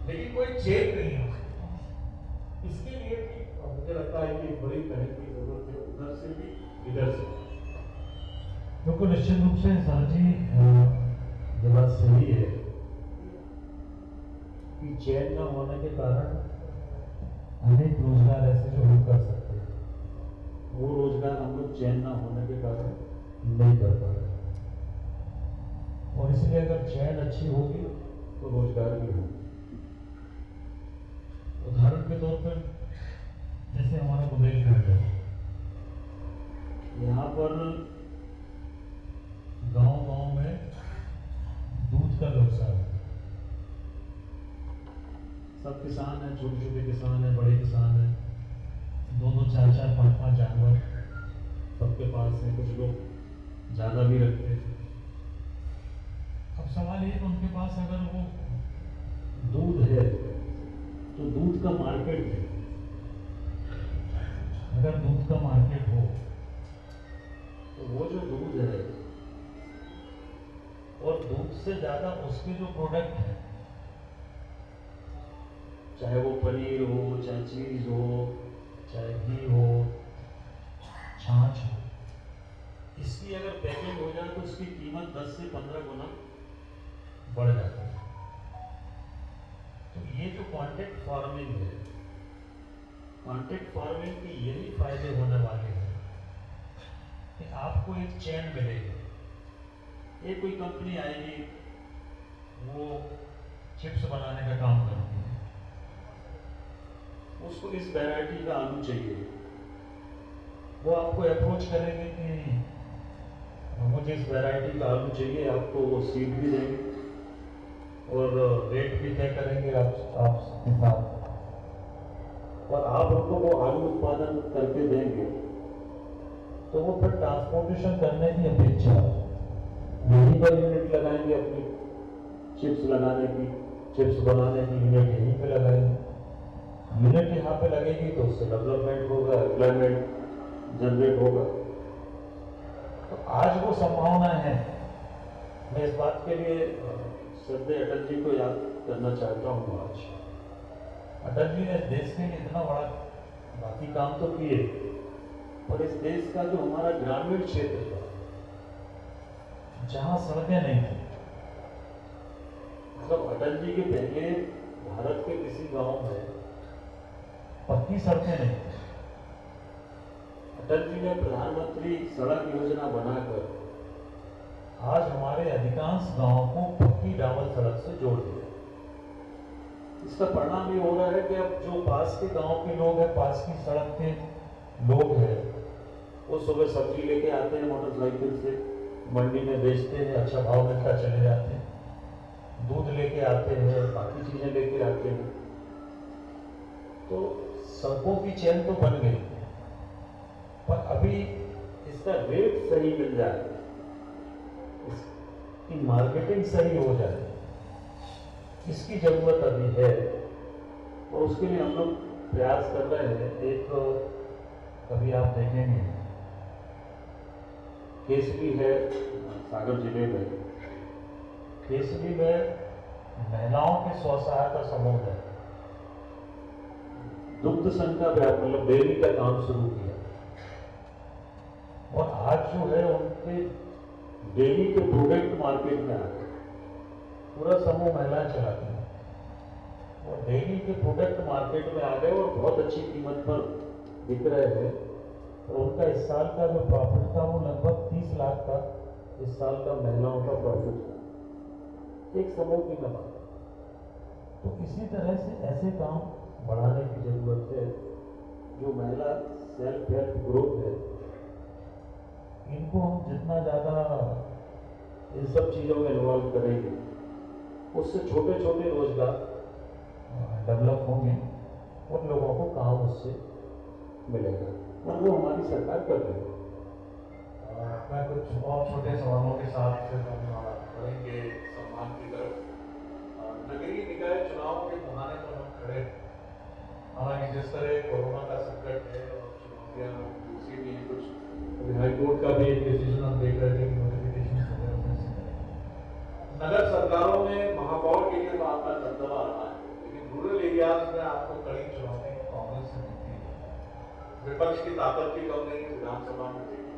लेकिन कोई चेन नहीं है इसके लिए भी मुझे लगता है कि बड़ी पहल की जरूरत है, उधर से भी इधर से। क्योंकि निश्चित रूप से सर जी ये बात सही है कि चैन न होने के कारण अनेक रोजगार ऐसे जो हम कर सकते हैं, वो रोजगार हम लोग चैन न होने के कारण नहीं कर पा रहे। और इसलिए अगर चैन अच्छी होगी तो रोजगार भी होगी। उदाहरण के तौर पर जैसे हमारा बुंदेलखंड है, यहाँ पर गांव-गांव में दूध का व्यवसाय है। सब किसान हैं, छोटे-छोटे किसान हैं, बड़े किसान हैं, 2-2, 4-4, 5-5 जानवर सबके पास हैं। कुछ लोग ज़्यादा भी रखते हैं। अब सवाल ये कि उनके पास अगर वो दूध है तो दूध का मार्केट है। अगर दूध का मार्केट हो तो वो जो दूध है और दूध से ज्यादा उसके जो प्रोडक्ट है, चाहे वो पनीर हो, चाहे चीज हो, चाहे घी हो, छाछ हो, इसकी अगर पैकिंग हो जाए तो उसकी कीमत 10 से 15 गुना बढ़ जाती है। तो ये जो कॉन्ट्रैक्ट फार्मिंग है, कॉन्ट्रैक्ट फार्मिंग के यही फायदे होने वाले हैं कि आपको एक चैन मिलेगी। एक कोई कंपनी आएगी, वो चिप्स बनाने का काम करती है, उसको इस वैरायटी का आलू चाहिए, वो आपको अप्रोच करेंगे कि मुझे इस वैरायटी का आलू चाहिए, आपको वो सीड भी देंगे और रेट भी तय करेंगे आपके साथ, और आप उनको वो आलू उत्पादन करके देंगे तो वो फिर ट्रांसपोर्टेशन करने की अपेक्षा यहीं पर यूनिट लगाएंगे, अपनी चिप्स लगाने की, चिप्स बनाने की यूनिट यहीं पे लगाएंगे। यूनिट यहाँ पे लगेगी तो उससे डेवलपमेंट होगा, एम्प्लॉयमेंट जनरेट होगा। तो आज वो संभावना है। मैं इस बात के लिए श्रद्धेय अटल जी को याद करना चाहता हूँ। आज अटल जी ने देश के लिए इतना बड़ा बाकी काम तो किए, और इस देश का जो हमारा ग्रामीण क्षेत्र था, जहां सड़कें नहीं थी, मतलब अटल जी के पहले भारत के किसी गांव में पक्की सड़कें नहीं थी। अटल जी ने प्रधानमंत्री सड़क योजना बनाकर आज हमारे अधिकांश गांवों को पक्की डामर सड़क से जोड़ दिया। इसका परिणाम ये हो रहा है कि अब जो पास के गांव के लोग हैं, पास की सड़क के लोग हैं, वो सुबह सब्जी लेके आते हैं मोटरसाइकिल से, मंडी में बेचते हैं, अच्छा भाव मिलता चले जाते हैं, दूध लेके आते हैं, बाकी चीजें लेके आते हैं। तो सड़कों की चैन तो बन गई, पर अभी इसका रेट सही मिल जाए, इसकी मार्केटिंग सही हो जाए, इसकी जरूरत अभी है, और उसके लिए हम लोग प्रयास कर रहे हैं। एक कभी आप देखेंगे केसरी है सागर जिले में, केसरी में महिलाओं के स्वसहायता समूह है, दुग्ध संघ का मतलब डेयरी का काम शुरू किया, और आज जो है उनके डेयरी के प्रोडक्ट मार्केट में आ गए। पूरा समूह महिलाएं चलाती हैं और डेयरी के प्रोडक्ट मार्केट में आ गए और बहुत अच्छी कीमत पर बिक रहे हैं। और उनका इस साल का जो प्रॉफिट था वो लगभग 30 लाख का इस साल का महिलाओं का प्रॉफिट था, एक समूह की मैं बात। तो इसी तरह से ऐसे काम बढ़ाने की जरूरत है। जो महिला सेल्फ हेल्प ग्रुप है, इनको हम जितना ज़्यादा इन सब चीज़ों में इन्वॉल्व करेंगे, उससे छोटे छोटे रोजगार डेवलप होंगे और लोगों को काम उससे मिलेगा, और वो हमारी सरकार कर रही है। मैं कुछ और छोटे सवालों के साथ फिर हम बढ़ेंगे सम्मान की तरफ। नगरीय निकाय चुनाव के बहाने पर हम खड़े, हालांकि जिस तरह कोरोना का संकट है और चुनौतियां दूसरी भी हैं, कुछ हाईकोर्ट का भी एक डिसीजन हम देख रहे थे कि नोटिफिकेशन वगैरह नगर सरकारों में महापौर के लिए तो आपका दबदबा रहा है, लेकिन एरियाज में आपको कड़ी चुनौती कांग्रेस से मिलती है, विपक्ष की ताकत भी कम नहीं विधानसभा में देखी,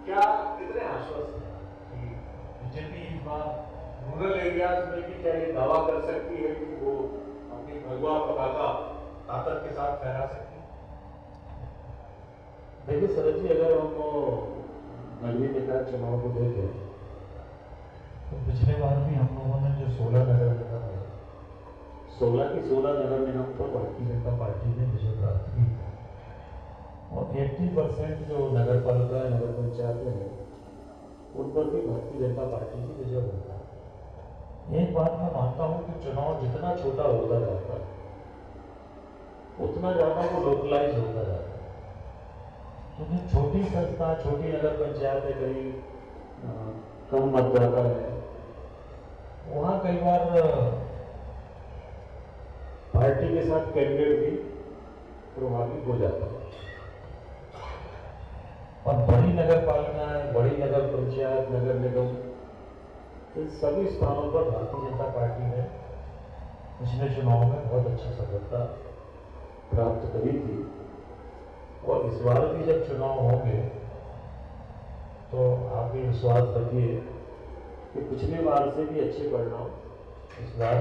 क्या कितने आश्वस्त हैं कि बीजेपी इस बार रूरल एरियाज में भी क्या ये दावा कर सकती है कि वो अपनी भगवा पताका ताकत के साथ फहरा सकती है? देखिए शरद जी, अगर हम नगरीय निकाय चुनाव को देखें तो पिछले बार भी हम लोगों ने जो 16 नगर निगम है, 16 की 16 नगर निगम पर भारतीय जनता पार्टी ने विजय प्राप्त की और 80% जो नगर पालिका नगर पंचायतें हैं उन पर भी भारतीय जनता पार्टी की विजय होता है। एक बात मैं मानता हूँ कि चुनाव जितना छोटा होता जाता है उतना ज़्यादा वो लोकलाइज होता जाता है, क्योंकि छोटी संस्था, छोटी नगर पंचायतें कहीं कम मतदाता है, वहाँ कई बार पार्टी के साथ कैंडिडेट भी प्रभावित हो जाता है। और बड़ी नगर पालिकाएं, बड़ी नगर पंचायत, नगर निगम, इन सभी स्थानों पर भारतीय जनता पार्टी ने पिछले चुनाव में बहुत अच्छी सफलता प्राप्त करी थी और इस बार भी जब चुनाव होंगे तो आप भी विश्वास रखिए कि पिछली बार से भी अच्छे परिणाम इस बार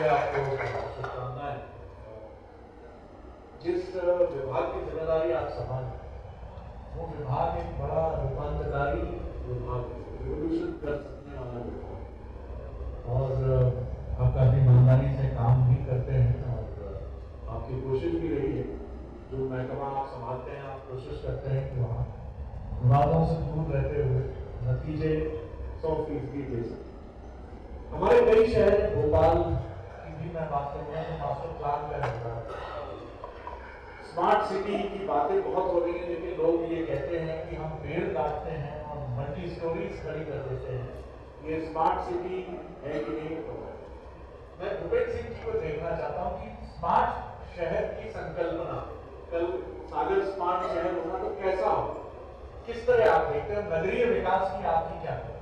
आपको शुभकामनाएं। जिस विभाग की जिम्मेदारी आप संभालें वो विभाग एक बड़ा रूपांतरकारी विभाग है, रिवोल्यूशन कर सकने वाला विभाग, और आप काफी ईमानदारी से काम भी करते हैं और आपकी कोशिश भी रही है, जो महकमा आप संभालते हैं आप कोशिश करते हैं कि वहाँ विवादों से दूर रहते हुए नतीजे 100% दे सकें। हमारे कई शहर, भोपाल की भी मैं बात करूँगा तो मास्टर प्लान का होगा, स्मार्ट सिटी की बातें बहुत हो रही हैं, लेकिन लोग ये कहते हैं कि हम पेड़ काटते हैं और मल्टी स्टोरीज खड़ी कर देते हैं, ये स्मार्ट सिटी है कि नहीं? तो मैं भूपेंद्र सिंह जी को देखना चाहता हूँ कि स्मार्ट शहर की संकल्पना, कल सागर स्मार्ट शहर होगा तो कैसा हो, किस तरह आप देखते हैं, नगरीय विकास की आपकी क्या है?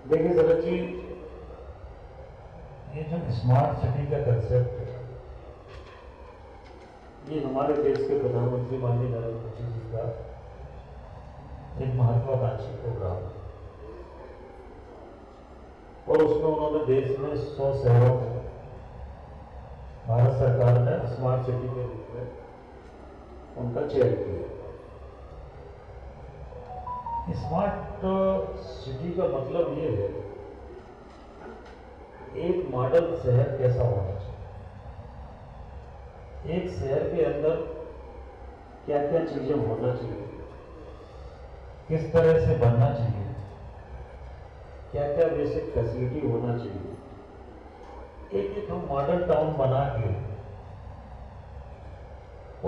देखिए शरद जी, ये जो स्मार्ट सिटी का कंसेप्ट है, ये हमारे देश के प्रधानमंत्री माननीय नरेंद्र मोदी जी का एक महत्वाकांक्षी प्रोग्राम है और उसमें उन्होंने देश में 100 शहरों में भारत सरकार ने स्मार्ट सिटी के रूप में उनका चयन किया। स्मार्ट सिटी का मतलब ये है एक मॉडल शहर कैसा होना चाहिए, एक शहर के अंदर क्या क्या चीजें होना चाहिए, किस तरह से बनना चाहिए, क्या क्या बेसिक फैसिलिटी होना चाहिए, एक एक हम मॉडल टाउन बना के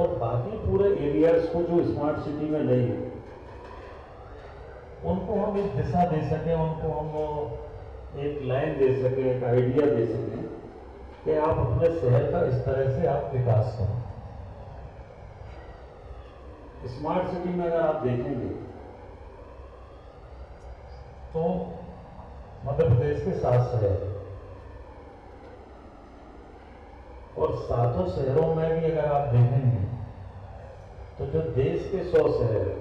और बाकी पूरे एरियाज को जो स्मार्ट सिटी में नहीं है उनको हम एक दिशा दे सकें, उनको हम एक लाइन दे सकें, एक आइडिया दे सकें कि आप अपने शहर का इस तरह से आप विकास करें। स्मार्ट सिटी में अगर आप देखेंगे तो मध्य प्रदेश के 7 शहर हैं और 7 शहरों में भी अगर आप देखेंगे तो जो देश के 100 शहर हैं,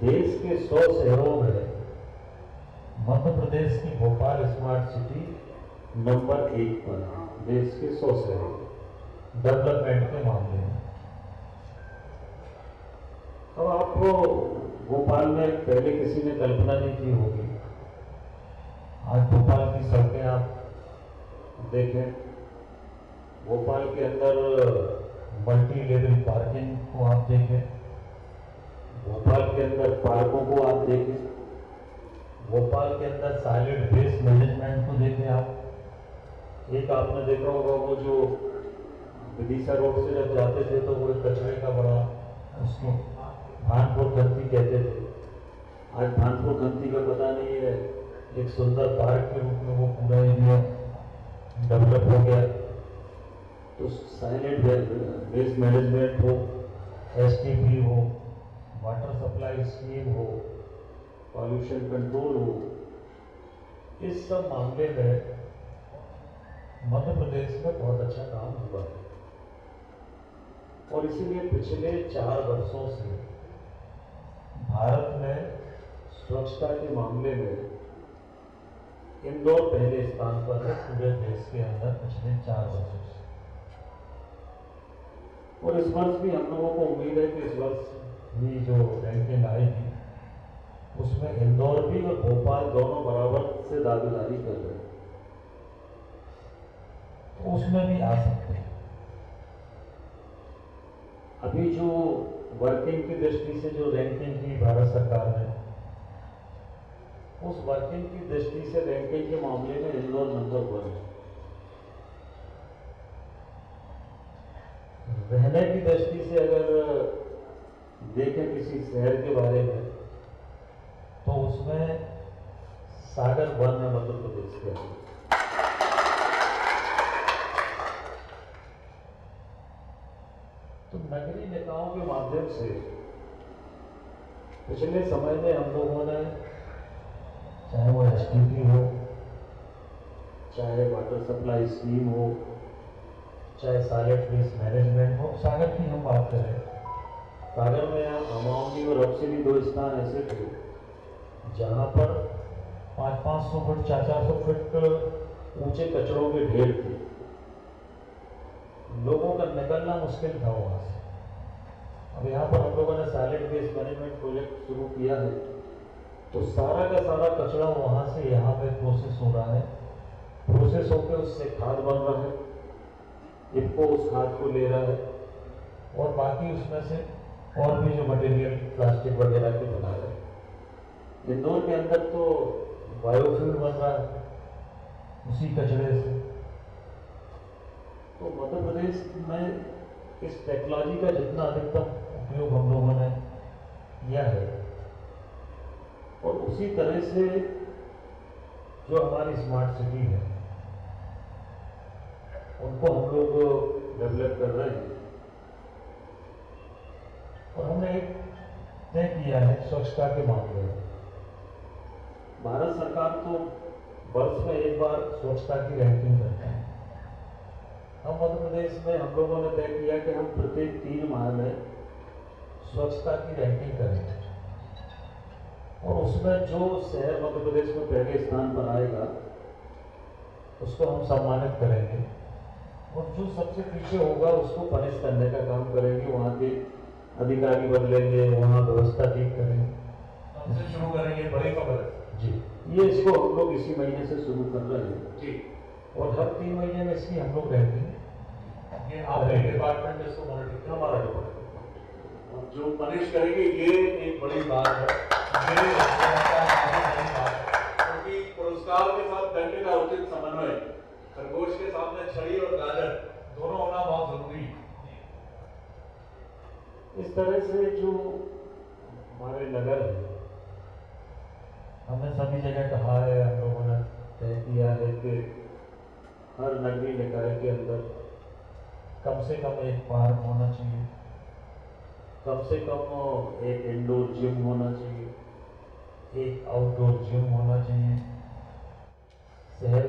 देश के 100 शहरों में मध्य प्रदेश की भोपाल स्मार्ट सिटी नंबर 1 पर, देश के 100 शहरों डेवलपमेंट के मामले में। अब आपको भोपाल में पहले किसी ने कल्पना नहीं की होगी, आज भोपाल की सड़कें आप देखें, भोपाल के अंदर मल्टी लेवल पार्किंग को आप देखें, भोपाल के अंदर पार्कों को आप देखें, भोपाल के अंदर सॉलिड वेस्ट मैनेजमेंट को देखें आप। एक आपने देखा होगा वो जो विदिशा रोड से जब जाते थे तो वो एक कचरे का बड़ा, उसको भानपुर खंती कहते थे, आज भानपुर खंती का पता नहीं है, एक सुंदर पार्क के रूप में वो पूरा एरिया डेवलप हो गया। तो साइलेंट वेस्ट मैनेजमेंट हो, STP हो, वाटर सप्लाई स्कीम हो, पॉल्यूशन कंट्रोल हो, इस सब मामले में मध्य प्रदेश में बहुत अच्छा काम हुआ है और इसीलिए पिछले 4 वर्षों से भारत में स्वच्छता के मामले में इंदौर पहले स्थान पर है पूरे देश के अंदर पिछले 4 वर्षों से। और इस वर्ष भी हम लोगों को उम्मीद है कि इस वर्ष भी जो रैंकिंग आएगी उसमें इंदौर भी और भोपाल दोनों बराबर से दावेदारी कर रहे हैं, तो उसमें भी आ सकते हैं। अभी जो वर्किंग की दृष्टि से जो रैंकिंग की भारत सरकार ने, उस वर्किंग की दृष्टि से रैंकिंग के मामले में इंदौर नंबर 1 है। रहने की दृष्टि से अगर देखें किसी शहर के बारे में तो उसमें सागर 1 है मध्य प्रदेश के अंदर। तो नगरीय नेताओं के माध्यम से पिछले समय में हम लोगों ने, चाहे वो एसटीपी हो, चाहे वाटर सप्लाई स्कीम हो, चाहे सॉलिड वेस्ट मैनेजमेंट हो, सागर की हम बात करें, सागर में अमावली और रपसिली 2 स्थान ऐसे थे जहां पर 500-500 फुट 400 फुट ऊंचे कचरों के ढेर थे। लोगों का निकलना मुश्किल था वहां से। अब यहाँ पर हम लोगों ने सॉलिड वेस्ट मैनेजमेंट प्रोजेक्ट शुरू किया है, तो सारा का सारा कचरा वहां से यहाँ पे प्रोसेस हो रहा है। प्रोसेस होकर उससे खाद बन रहा है, इनको उस खाद को ले रहा है और बाकी उसमें से और भी जो मटेरियल प्लास्टिक वगैरह के बना रहे हैं। इंदौर के अंदर तो बायोफ्यूल बन रहा है उसी कचरे से। तो मध्य प्रदेश में इस टेक्नोलॉजी का जितना अधिकतम उपयोग हम लोगों ने किया है और उसी तरह से जो हमारी स्मार्ट सिटी है उनको हम लोग डेवलप कर रहे हैं। और हमने एक तय किया है स्वच्छता के मामले में। भारत सरकार तो वर्ष में एक बार स्वच्छता की रैंकिंग करता है। हम मध्य प्रदेश में हम लोगों ने तय किया कि हम प्रत्येक 3 माह में स्वच्छता की रैंकिंग करेंगे और उसमें जो शहर मध्य प्रदेश में पहले स्थान पर आएगा उसको हम सम्मानित करेंगे और जो सबसे पीछे होगा उसको पनिश करने का काम करेंगे। वहाँ के अधिकारी बदलेंगे, वहाँ व्यवस्था ठीक करेंगे। हमसे शुरू करेंगे, बड़ी खबर है जी। ये इसको हम लोग इसी महीने से शुरू कर रहे हैं जी, और हर 3 महीने में इसकी हम लोग रैंकिंग। ये आपके डिपार्टमेंट इसको मॉनिटर, हमारा डिपार्टमेंट जो पनिश करेंगे, ये एक बड़ी बात है। ये बड़ी बात है क्योंकि पुरस्कार के साथ दंड का उचित समन्वय, खरगोश के सामने छड़ी और गाजर दोनों होना बहुत जरूरी है। इस तरह से जो हमारे नगर है, हमने सभी जगह कहा है, हम लोगों ने तय किया है कि हर नगरीय निकाय के अंदर कम से कम एक पार्क होना चाहिए, कम से कम एक इंडोर जिम होना चाहिए, एक आउटडोर जिम होना चाहिए। शहर